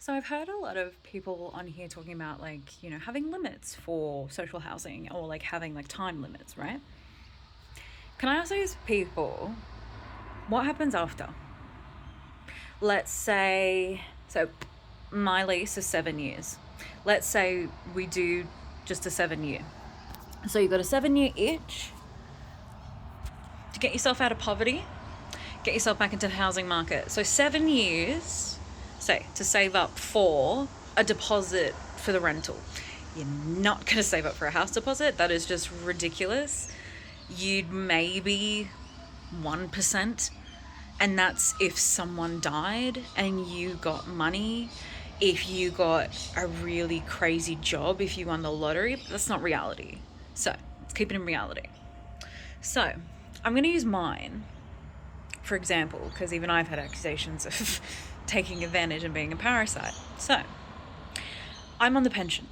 So I've heard a lot of people on here talking about having limits for social housing or having time limits, right? Can I ask these people what happens after? Let's say my lease is 7 years. Let's say we do just a 7 year. So you've got a 7 year itch to get yourself out of poverty, get yourself back into the housing market. So 7 years, say, to save up for a deposit for the rental. You're not going to save up for a house deposit. That is just ridiculous. You'd maybe 1%. And that's if someone died and you got money, if you got a really crazy job, if you won the lottery. But that's not reality. So let's keep it in reality. So I'm going to use mine, for example, because even I've had accusations of taking advantage and being a parasite. So I'm on the pension.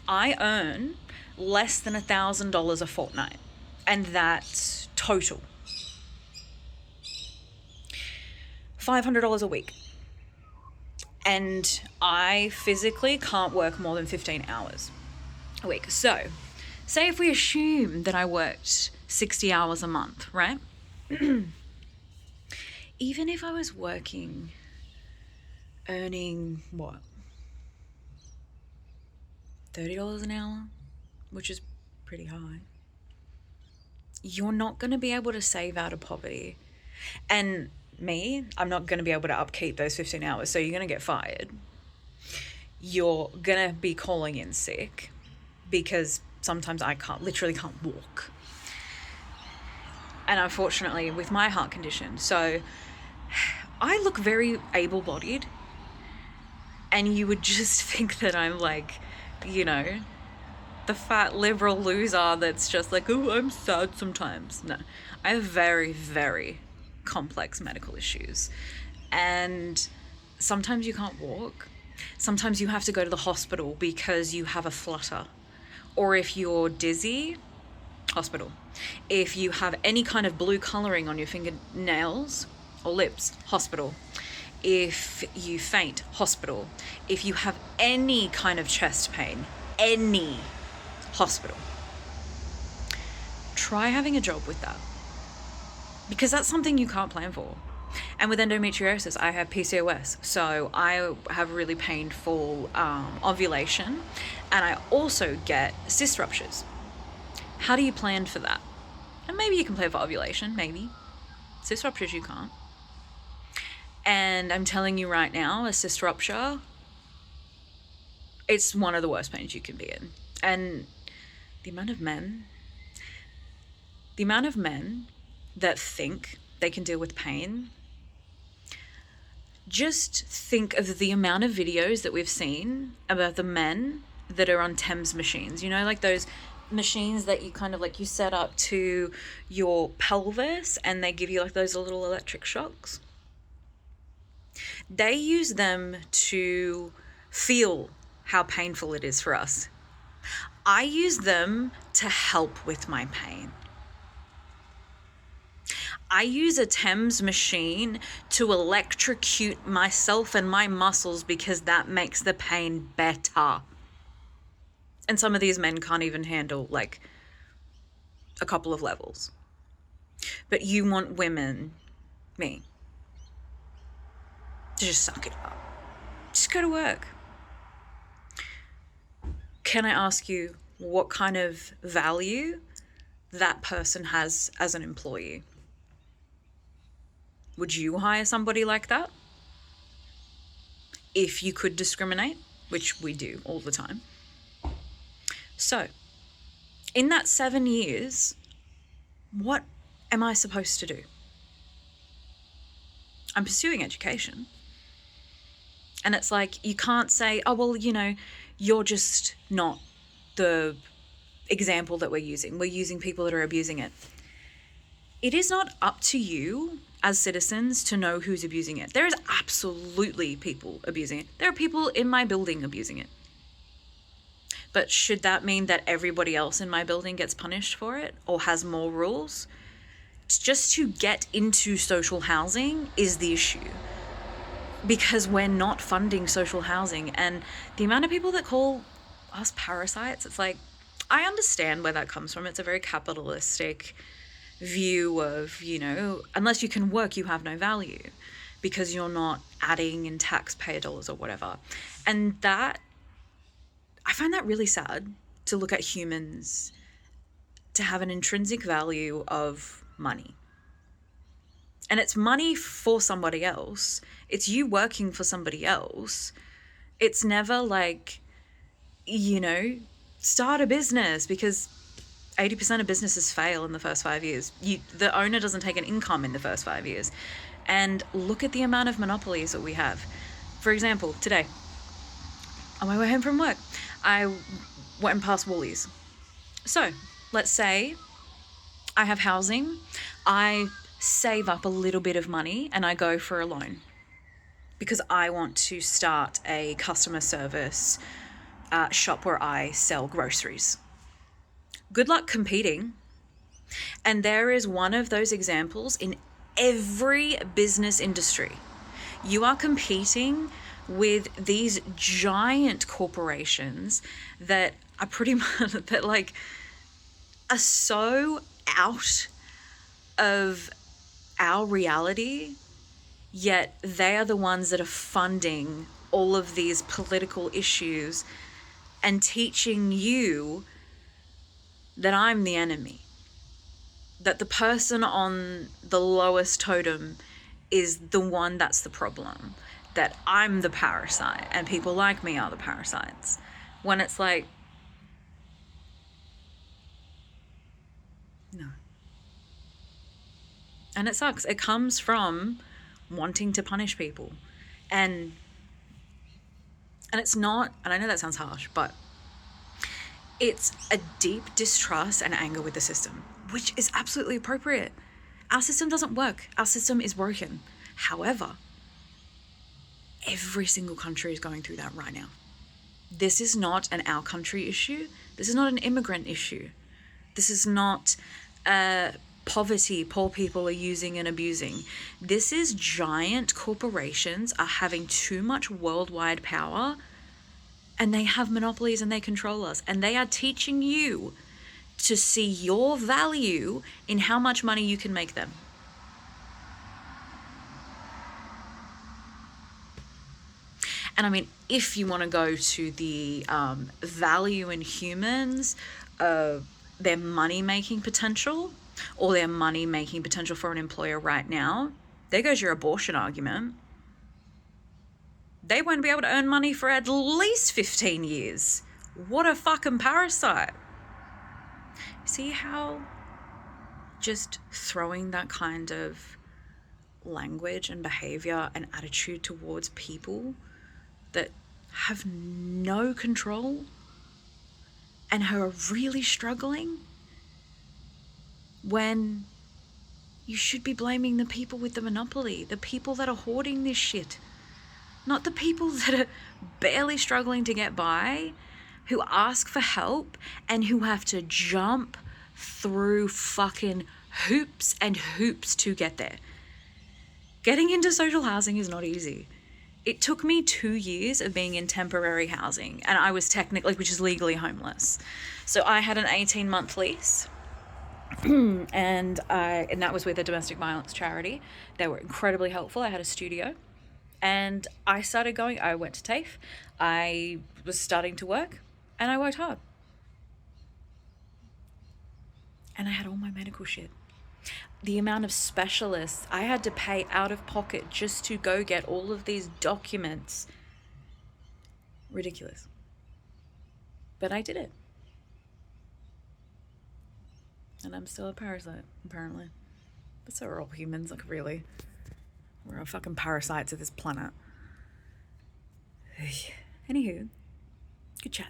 I earn less than $1,000 a fortnight, and that's total. $500 a week. And I physically can't work more than 15 hours a week. So say if we assume that I worked 60 hours a month, right? Even if I was working, earning what? $30 an hour, which is pretty high. You're not going to be able to save out of poverty. And me, I'm not going to be able to upkeep those 15 hours, so you're going to get fired. You're going to be calling in sick because sometimes I literally can't walk. And unfortunately, with my heart condition, so I look very able-bodied, and you would just think that I'm the fat liberal loser that's just oh, I'm sad sometimes. No, I have very, very complex medical issues, and sometimes you can't walk. Sometimes you have to go to the hospital because you have a flutter, or if you're dizzy, hospital. If you have any kind of blue coloring on your fingernails or lips, hospital. If you faint, hospital. If you have any kind of chest pain, any, hospital. Try having a job with that, because that's something you can't plan for. And with endometriosis, I have PCOS, so I have really painful ovulation, and I also get cyst ruptures. How do you plan for that? And maybe you can plan for ovulation, maybe. Cyst ruptures you can't. And I'm telling you right now, a cyst rupture, it's one of the worst pains you can be in. And the amount of men that think they can deal with pain, just think of the amount of videos that we've seen about the men that are on TEMS machines. You know, those machines that you kind of you set up to your pelvis, and they give you those little electric shocks. They use them to feel how painful it is for us. I use them to help with my pain. I use a TEMS machine to electrocute myself and my muscles because that makes the pain better. And some of these men can't even handle a couple of levels. But you want women, me, to just suck it up. Just go to work. Can I ask you what kind of value that person has as an employee? Would you hire somebody like that? If you could discriminate, which we do all the time. So, in that 7 years, what am I supposed to do? I'm pursuing education. And it's you can't say, oh, well, you're just not the example that we're using. We're using people that are abusing it. It is not up to you as citizens to know who's abusing it. There is absolutely people abusing it. There are people in my building abusing it. But should that mean that everybody else in my building gets punished for it or has more rules? Just to get into social housing is the issue. because we're not funding social housing. And the amount of people that call us parasites, it's like, I understand where that comes from. It's a very capitalistic view of, you know, unless you can work, you have no value because you're not adding in taxpayer dollars or whatever. And that, I find that really sad, to look at humans to have an intrinsic value of money. And it's money for somebody else. It's you working for somebody else. It's never like, you know, start a business, because 80% of businesses fail in the first 5 years. The owner doesn't take an income in the first 5 years. And look at the amount of monopolies that we have. For example, today, on my way home from work, I went past Woolies. So let's say I have housing, I save up a little bit of money and I go for a loan because I want to start a customer service shop where I sell groceries. Good luck competing. And there is one of those examples in every business industry. You are competing with these giant corporations that are pretty much, that like are so out of our reality, yet they are the ones that are funding all of these political issues and teaching you that I'm the enemy, that the person on the lowest totem is the one that's the problem, that I'm the parasite and people like me are the parasites. When it's like, no. And it sucks. It comes from wanting to punish people. And it's not, and I know that sounds harsh, but it's a deep distrust and anger with the system, which is absolutely appropriate. Our system doesn't work. Our system is broken. However, every single country is going through that right now. This is not an our country issue. This is not an immigrant issue. This is not poverty poor people are using and abusing. This is giant corporations are having too much worldwide power, and they have monopolies and they control us, and they are teaching you to see your value in how much money you can make them. And I mean, if you want to go to the value in humans, their money-making potential, or their money-making potential for an employer right now, there goes your abortion argument. They won't be able to earn money for at least 15 years. What a fucking parasite. See how just throwing that kind of language and behavior and attitude towards people that have no control and who are really struggling, when you should be blaming the people with the monopoly, the people that are hoarding this shit, not the people that are barely struggling to get by, who ask for help and who have to jump through fucking hoops and hoops to get there. Getting into social housing is not easy. It took me 2 years of being in temporary housing, and I was technically, which is legally homeless. So I had an 18-month lease. and that was with a domestic violence charity. They were incredibly helpful. I had a studio, and I went to TAFE. I was starting to work, and I worked hard. And I had all my medical shit. The amount of specialists I had to pay out of pocket just to go get all of these documents. Ridiculous. But I did it. And I'm still a parasite, apparently. But so are all humans, like, really. We're all fucking parasites of this planet. Anywho, good chat.